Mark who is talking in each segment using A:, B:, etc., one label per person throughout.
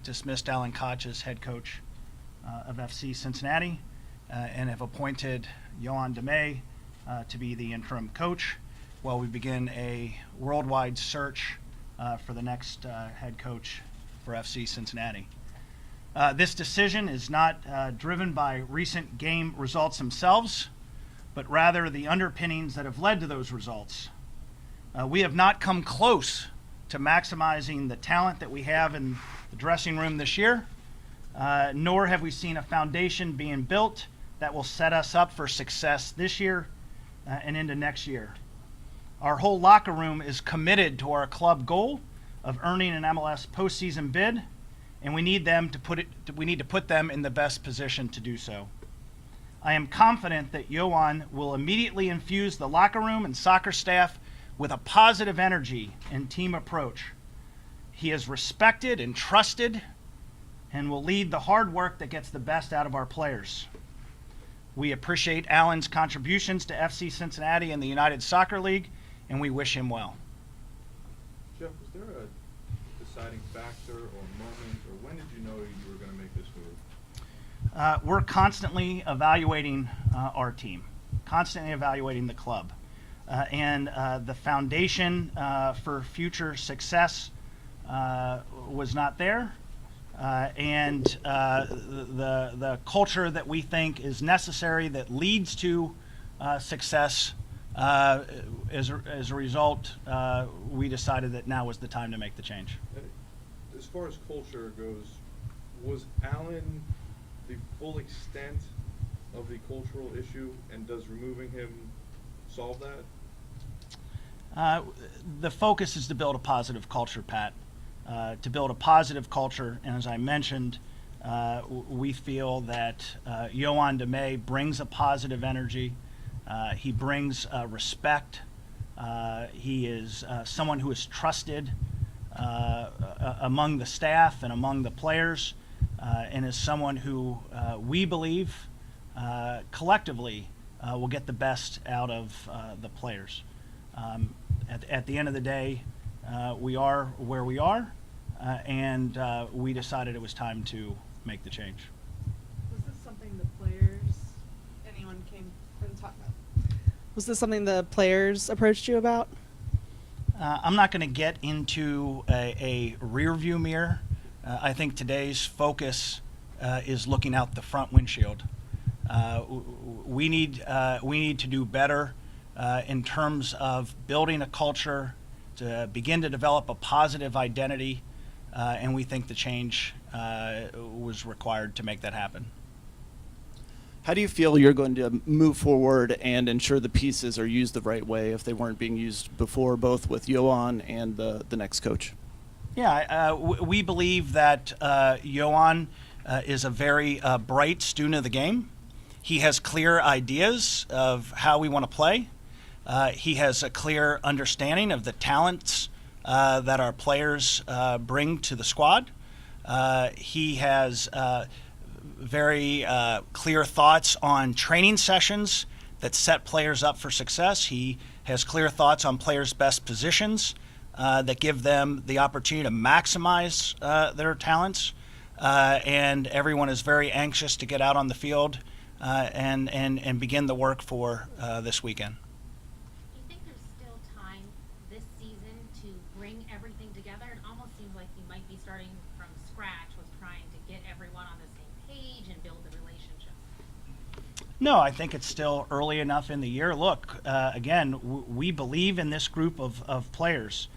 A: dismissed Alan Koch as head coach of FC Cincinnati and have appointed Yohan Demay to be the interim coach while we begin a worldwide search for the next head coach for FC Cincinnati. This decision is not driven by recent game results themselves, but rather the underpinnings that have led to those results. We have not come close to maximizing the talent that we have in the dressing room this year, nor have we seen a foundation being built that will set us up for success this year and into next year. Our whole locker room is committed to our club goal of earning an MLS postseason bid, and we need to put them in the best position to do so. I am confident that Yohan will immediately infuse the locker room and soccer staff with a positive energy and team approach. He is respected and trusted and will lead the hard work that gets the best out of our players. We appreciate Alan's contributions to FC Cincinnati and the United Soccer League, and we wish him well.
B: Jeff, was there a deciding factor or moment, or when did you know you were going to make this move?
A: We're constantly evaluating our team, constantly evaluating the club. And the foundation for future success was not there. And the culture that we think is necessary that leads to success, as a result, we decided that now was the time to make the change.
B: As far as culture goes, was Alan the full extent of the cultural issue, and does removing him solve that?
A: The focus is to build a positive culture, Pat. To build a positive culture, and as I mentioned, we feel that Yohan Demay brings a positive energy. He brings respect. He is someone who is trusted among the staff and among the players, and is someone who we believe collectively will get the best out of the players. At the end of the day, we are where we are, and we decided it was time to make the change.
C: Was this something the players, anyone came and talked about? Was this something the players approached you about?
A: I'm not going to get into a rear view mirror. I think today's focus is looking out the front windshield. We need to do better in terms of building a culture to begin to develop a positive identity, and we think the change was required to make that happen.
D: How do you feel you're going to move forward and ensure the pieces are used the right way if they weren't being used before, both with Yohan and the next coach?
A: Yeah, we believe that Yohan is a very bright student of the game. He has clear ideas of how we want to play. He has a clear understanding of the talents that our players bring to the squad. He has very clear thoughts on training sessions that set players up for success. He has clear thoughts on players' best positions that give them the opportunity to maximize their talents. And everyone is very anxious to get out on the field and begin the work for this weekend.
E: Do you think there's still time this season to bring everything together? It almost seems like you might be starting from scratch with trying to get everyone on the same page and build the relationship.
A: No, I think it's still early enough in the year. Look, again, we believe in this group of players.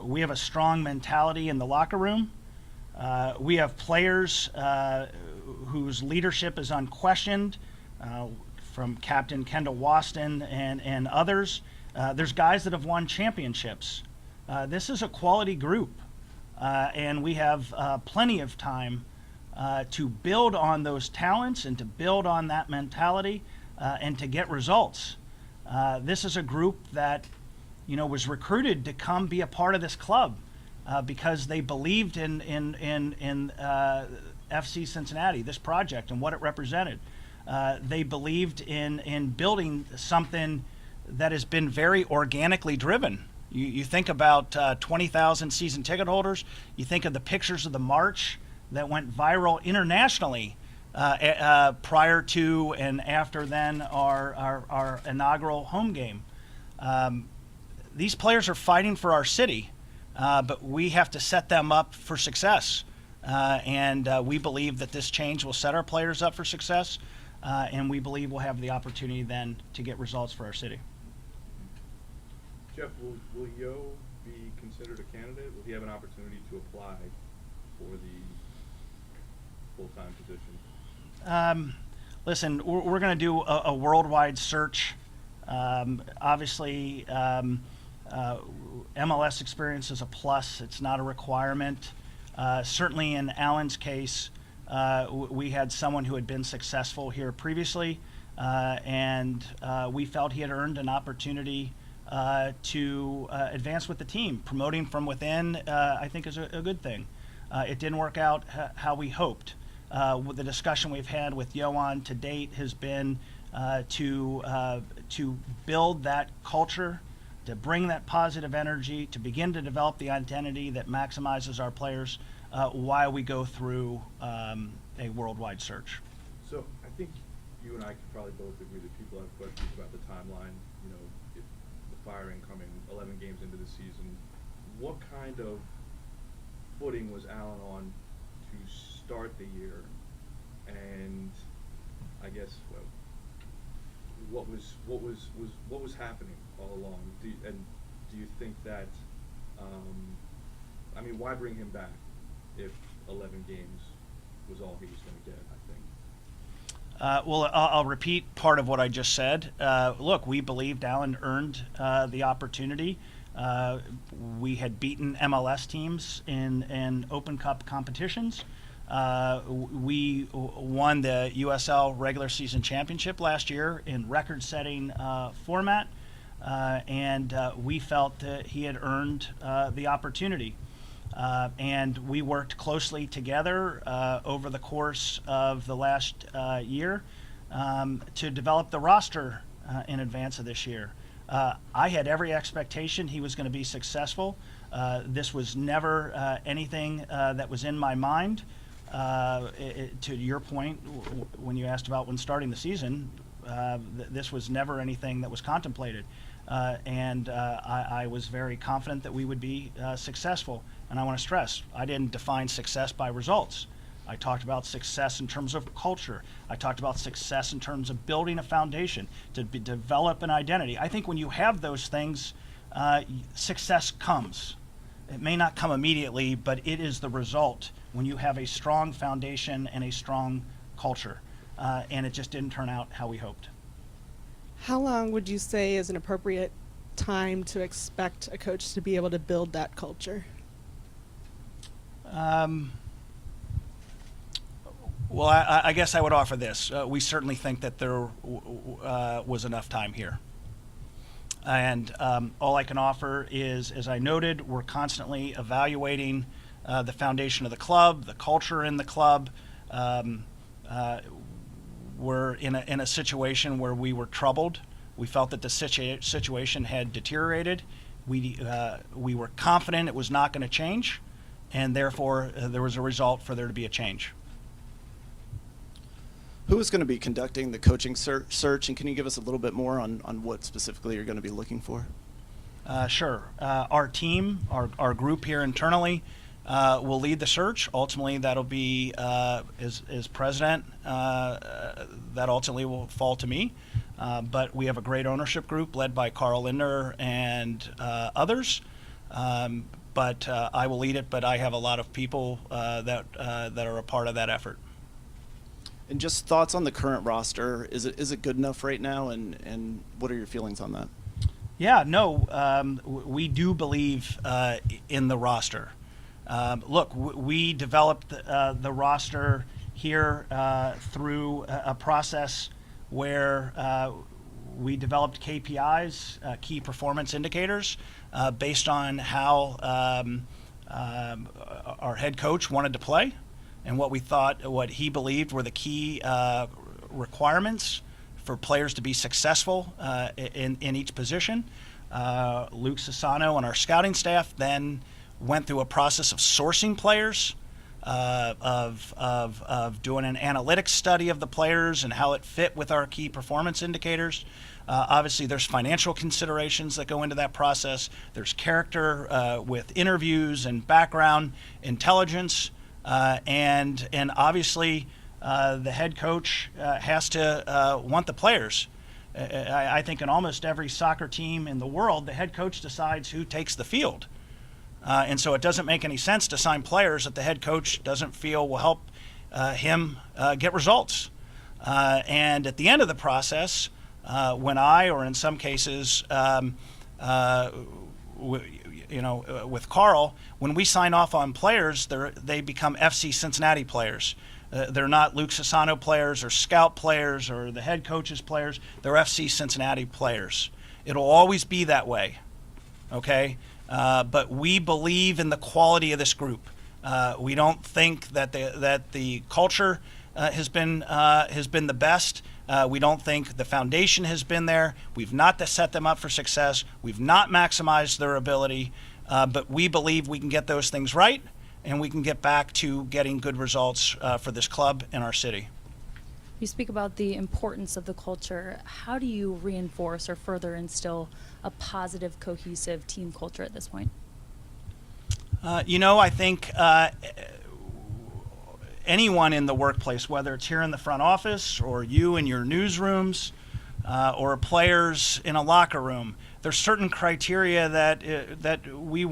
A: We have a strong mentality in the locker room. We have players whose leadership is unquestioned, from Captain Kendall Waston and others. There's guys that have won championships. This is a quality group, and we have plenty of time to build on those talents and to build on that mentality and to get results. This is a group that, was recruited to come be a part of this club because they believed in FC Cincinnati, this project, and what it represented. They believed in building something that has been very organically driven. You think about 20,000 season ticket holders. You think of the pictures of the march that went viral internationally prior to and after then our inaugural home game. These players are fighting for our city, but we have to set them up for success. And we believe that this change will set our players up for success, and we believe we'll have the opportunity then to get results for our city.
B: Jeff, will Yo be considered a candidate? Will he have an opportunity to apply for the full-time position?
A: Listen, we're going to do a worldwide search. Obviously, MLS experience is a plus. It's not a requirement. Certainly in Alan's case, we had someone who had been successful here previously, and we felt he had earned an opportunity to advance with the team. Promoting from within, I think, is a good thing. It didn't work out how we hoped. With the discussion we've had with Yohan to date has been to build that culture, to bring that positive energy, to begin to develop the identity that maximizes our players while we go through a worldwide search.
B: So I think you and I could probably both agree that people have questions about the timeline. You know, if the firing coming 11 games into the season, what kind of footing was Alan on to start the year? And I guess what was happening all along? Do you think that? I mean, why bring him back if 11 games was all he was going to get? I think.
A: Well, I'll repeat part of what I just said. Look, we believed Alan earned the opportunity. We had beaten MLS teams in Open Cup competitions. We won the USL regular season championship last year in record-setting format, and we felt that he had earned the opportunity. And we worked closely together over the course of the last year to develop the roster in advance of this year. I had every expectation he was going to be successful. This was never anything that was in my mind. To your point, when you asked about when starting the season, this was never anything that was contemplated. And I was very confident that we would be successful. And I want to stress, I didn't define success by results. I talked about success in terms of culture. I talked about success in terms of building a foundation, to develop an identity. I think when you have those things, success comes. It may not come immediately, but it is the result when you have a strong foundation and a strong culture. And it just didn't turn out how we hoped.
C: How long would you say is an appropriate time to expect a coach to be able to build that culture?
A: Well, I guess I would offer this. We certainly think that there was enough time here. And all I can offer is, as I noted, we're constantly evaluating the foundation of the club, the culture in the club. We're in a situation where we were troubled. We felt that the situation had deteriorated. We were confident it was not going to change, and therefore there was a result for there to be a change.
D: Who is going to be conducting the coaching search, and can you give us a little bit more on what specifically you're going to be looking for?
A: Sure. Our team, our group here internally, will lead the search. Ultimately, that'll be, as president, that ultimately will fall to me. But we have a great ownership group led by Carl Linder and others. But I will lead it, but I have a lot of people that are a part of that effort.
D: And just thoughts on the current roster. Is it good enough right now, and what are your feelings on that?
A: Yeah, no, we do believe in the roster. Look, we developed the roster here through a process where we developed KPIs, key performance indicators, based on how our head coach wanted to play and what he believed were the key requirements for players to be successful in each position. Luke Sassano and our scouting staff then went through a process of sourcing players, of doing an analytics study of the players and how it fit with our key performance indicators. Obviously, there's financial considerations that go into that process. There's character with interviews and background intelligence, and obviously the head coach has to want the players. I think in almost every soccer team in the world, the head coach decides who takes the field. And so it doesn't make any sense to sign players that the head coach doesn't feel will help him get results. And at the end of the process, when I, or in some cases, with Carl, when we sign off on players, they become FC Cincinnati players. They're not Luke Sassano players or scout players or the head coach's players. They're FC Cincinnati players. It'll always be that way, okay? But we believe in the quality of this group. We don't think that the culture has been the best. We don't think the foundation has been there. We've not set them up for success. We've not maximized their ability. But we believe we can get those things right, and we can get back to getting good results for this club and our city.
F: You speak about the importance of the culture. How do you reinforce or further instill a positive, cohesive team culture at this point?
A: I think anyone in the workplace, whether it's here in the front office or you in your newsrooms or players in a locker room, there's certain criteria that we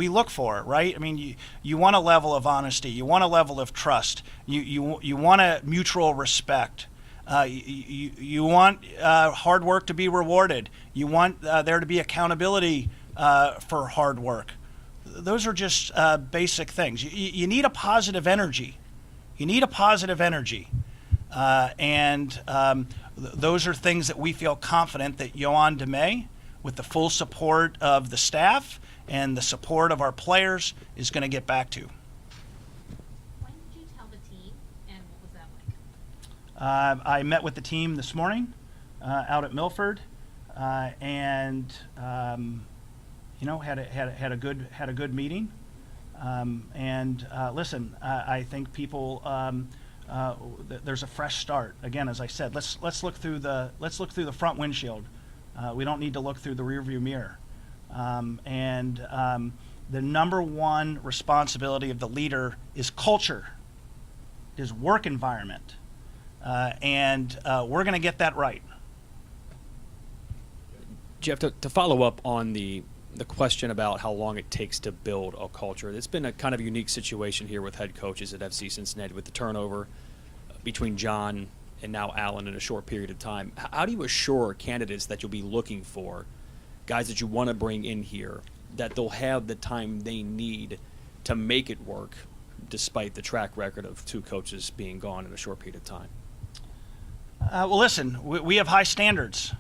A: look for, right? I mean, you want a level of honesty, you want a level of trust, you want a mutual respect, you want hard work to be rewarded, you want there to be accountability for hard work. Those are just basic things. You need a positive energy. You need a positive energy, and those are things that we feel confident that Yohan DeMay, with the full support of the staff and the support of our players, is going to get back to.
E: When did you tell the team, and what was that like?
A: I met with the team this morning out at Milford, and had a good meeting. Listen, I think people there's a fresh start. Again, as I said, let's look through the front windshield. We don't need to look through the rearview mirror. The number one responsibility of the leader is culture, is work environment, and we're going to get that right.
G: Jeff, to follow up on the question about how long it takes to build a culture, it's been a kind of unique situation here with head coaches at FC Cincinnati with the turnover between John and now Alan in a short period of time. How do you assure candidates that you'll be looking for, guys that you want to bring in here, that they'll have the time they need to make it work despite the track record of two coaches being gone in a short period of time?
A: Well, listen, we have high standards,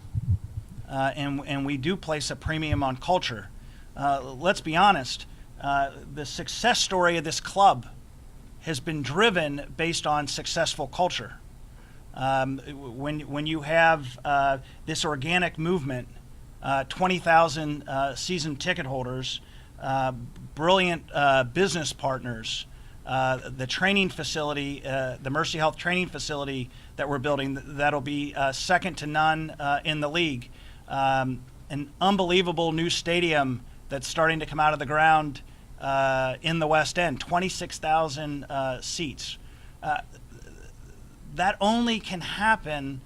A: and we do place a premium on culture. Let's be honest, the success story of this club has been driven based on successful culture. When you have this organic movement, 20,000 season ticket holders, brilliant business partners, the training facility, the Mercy Health training facility that we're building, that'll be second to none in the league, an unbelievable new stadium that's starting to come out of the ground in the West End, 26,000 seats. That only can happen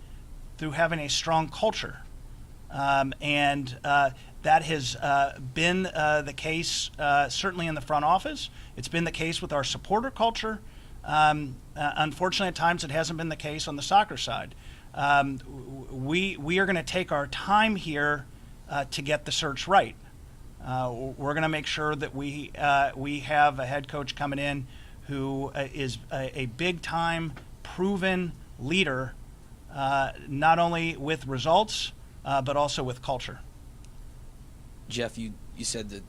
A: through having a strong culture. That has been the case certainly in the front office. It's been the case with our supporter culture. Unfortunately, at times it hasn't been the case on the soccer side. We are going to take our time here to get the search right. We're going to make sure that we have a head coach coming in who is a big-time, proven leader, not only with results, but also with culture.
H: Jeff, you said that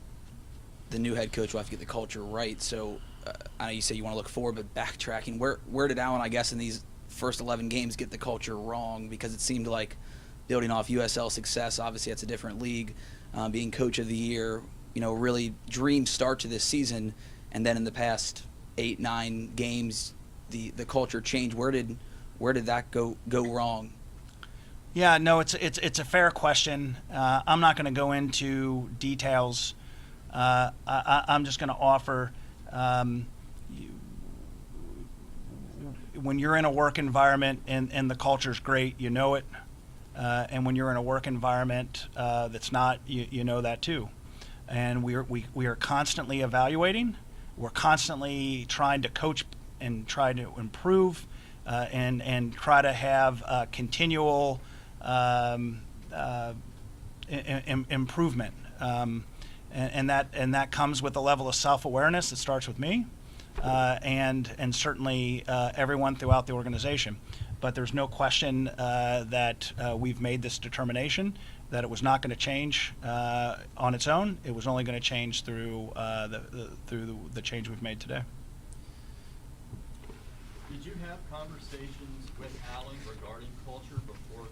H: the new head coach will have to get the culture right. So I know you say you want to look forward, but backtracking, where did Alan, I guess, in these first 11 games get the culture wrong? Because it seemed like building off USL success, obviously that's a different league, being Coach of the Year, really dream start to this season, and then in the past 8-9 games, the culture changed. Where did that go wrong?
A: Yeah, no, it's a fair question. I'm not going to go into details. I'm just going to offer. When you're in a work environment and the culture's great, you know it. And when you're in a work environment that's not, you know that too. And we are constantly evaluating. We're constantly trying to coach and try to improve and try to have continual improvement. And that comes with a level of self-awareness that starts with me and certainly everyone throughout the organization. But there's no question that we've made this determination that it was not going to change on its own. It was only going to change through the change we've made today.
I: Did you have conversations with Alan regarding culture before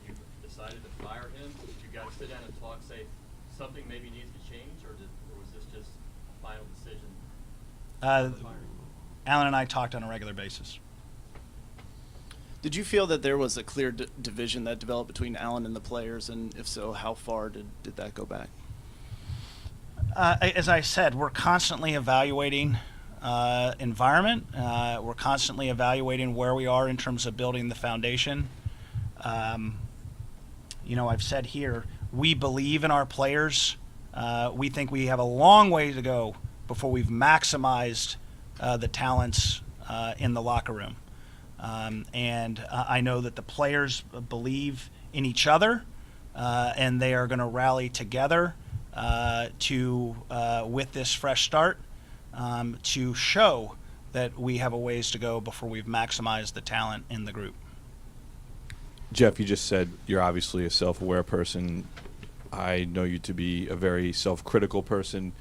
I: you decided to fire him? Did you guys sit down and talk, say something maybe needs to change, or was this just a final decision?
A: Alan and I talked on a regular basis.
D: Did you feel that there was a clear division that developed between Alan and the players, and if so, how far did that go back?
A: As I said, we're constantly evaluating environment. We're constantly evaluating where we are in terms of building the foundation. I've said here, we believe in our players. We think we have a long way to go before we've maximized the talents in the locker room. And I know that the players believe in each other, and they are going to rally together with this fresh start, to show that we have a ways to go before we've maximized the talent in the group.
B: Jeff, you just said you're obviously a self-aware person. I know you to be a very self-critical person.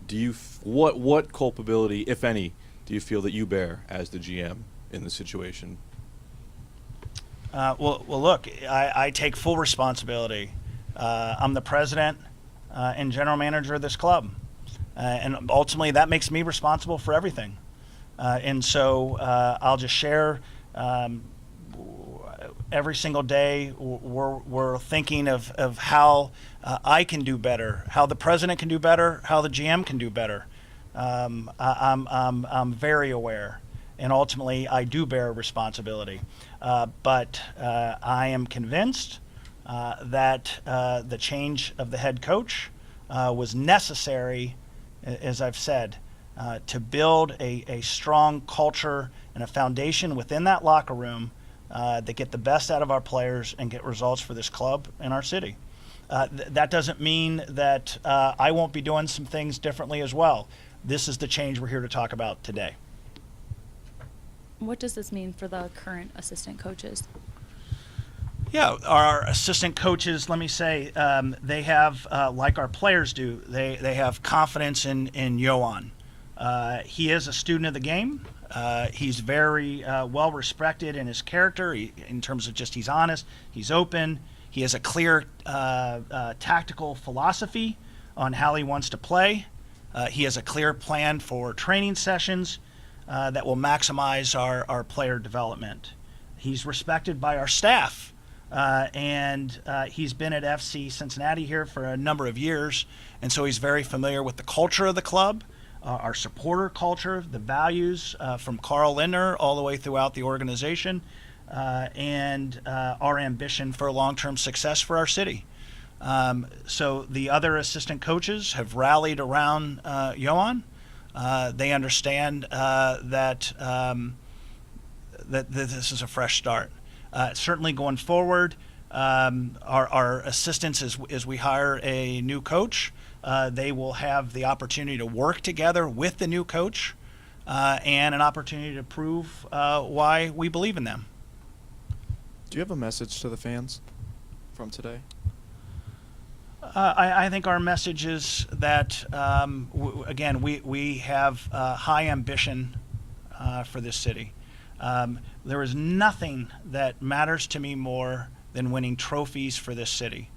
B: Do you what culpability, if any, do you feel that you bear as the GM in the situation?
A: Well, look, I take full responsibility. I'm the president and general manager of this club, and ultimately that makes me responsible for everything. And so I'll just share. Every single day, we're thinking of how I can do better, how the president can do better, how the GM can do better. I'm very aware, and ultimately I do bear responsibility. But I am convinced that the change of the head coach was necessary, as I've said, to build a strong culture and a foundation within that locker room that get the best out of our players and get results for this club and our city. That doesn't mean that I won't be doing some things differently as well. This is the change we're here to talk about today.
F: What does this mean for the current assistant coaches?
A: Yeah, our assistant coaches, let me say, they have, like our players do, they have confidence in Yohan. He is a student of the game. He's very well respected in his character, in terms of just he's honest, he's open, he has a clear tactical philosophy on how he wants to play. He has a clear plan for training sessions that will maximize our player development. He's respected by our staff, and he's been at FC Cincinnati here for a number of years, and so he's very familiar with the culture of the club. Our supporter culture, the values from Carl Lindner all the way throughout the organization, and our ambition for long-term success for our city. So the other assistant coaches have rallied around Yohan. They understand that this is a fresh start. Certainly going forward, our assistants, as we hire a new coach, they will have the opportunity to work together with the new coach and an opportunity to prove why we believe in them.
J: Do you have a message to the fans from today?
A: I think our message is that, again, we have high ambition for this city. There is nothing that matters to me more than winning trophies for this city.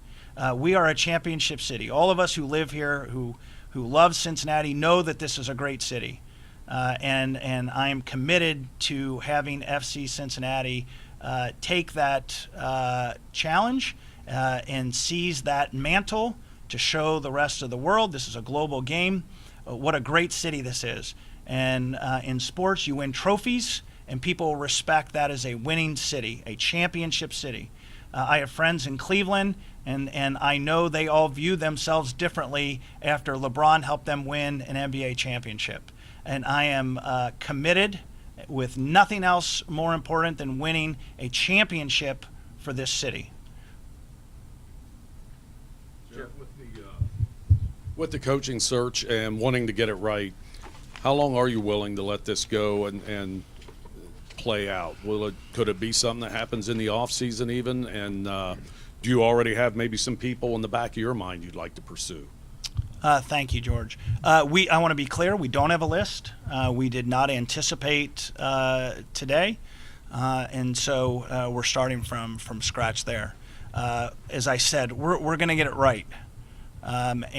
A: We are a championship city. All of us who live here, who love Cincinnati, know that this is a great city. And I am committed to having FC Cincinnati take that challenge and seize that mantle to show the rest of the world this is a global game. What a great city this is. And in sports, you win trophies, and people respect that as a winning city, a championship city. I have friends in Cleveland, and I know they all view themselves differently after LeBron helped them win an NBA championship. And I am committed, with nothing else more important than winning a championship for this city.
B: Jeff,
K: With the coaching search and wanting to get it right, how long are you willing to let this go and play out? Could it be something that happens in the off season even? And do you already have maybe some people in the back of your mind you'd like to pursue?
A: Thank you, George. I want to be clear, we don't have a list. We did not anticipate today, and so we're starting from scratch there. As I said, we're going to get it right, that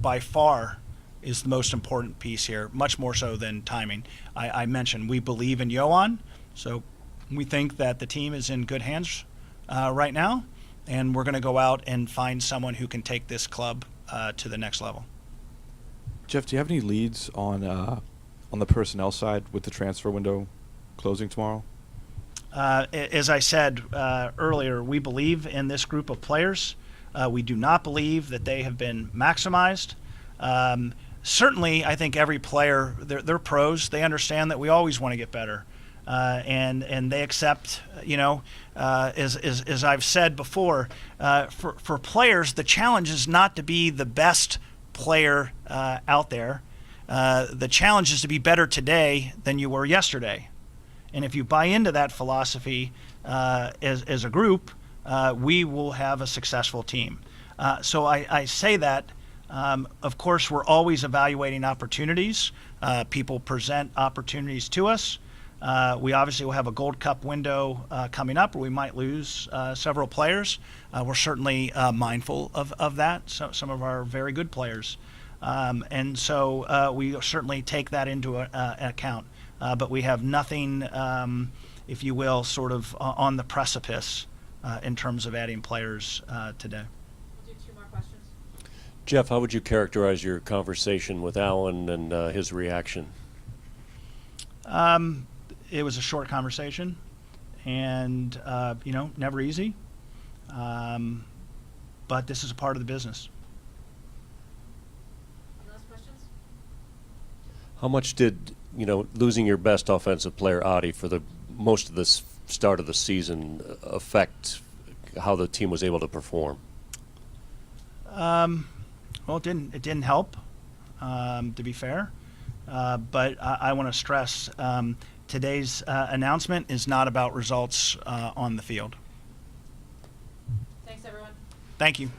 A: by far is the most important piece here, much more so than timing. I mentioned we believe in Yohan, so we think that the team is in good hands right now. And we're going to go out and find someone who can take this club to the next level.
J: Jeff, do you have any leads on the personnel side with the transfer window closing tomorrow?
A: As I said earlier, we believe in this group of players. We do not believe that they have been maximized. Certainly, I think every player, they're pros. They understand that we always want to get better. And they accept, as I've said before, for players, the challenge is not to be the best player out there. The challenge is to be better today than you were yesterday. And if you buy into that philosophy as a group, we will have a successful team. So I say that. Of course, we're always evaluating opportunities. People present opportunities to us. We obviously will have a Gold Cup window coming up where we might lose several players. We're certainly mindful of that, some of our very good players. And so we certainly take that into account. But we have nothing, if you will, sort of on the precipice in terms of adding players today.
E: We'll do 2 more questions.
L: Jeff, how would you characterize your conversation with Alan and his reaction?
A: It was a short conversation, and never easy. But this is a part of the business.
E: Any last questions?
L: How much did losing your best offensive player, Adi, for the most of the start of the season affect how the team was able to perform?
A: Well, it didn't help, to be fair. But I want to stress today's announcement is not about results on the field.
E: Thanks, everyone.
A: Thank you.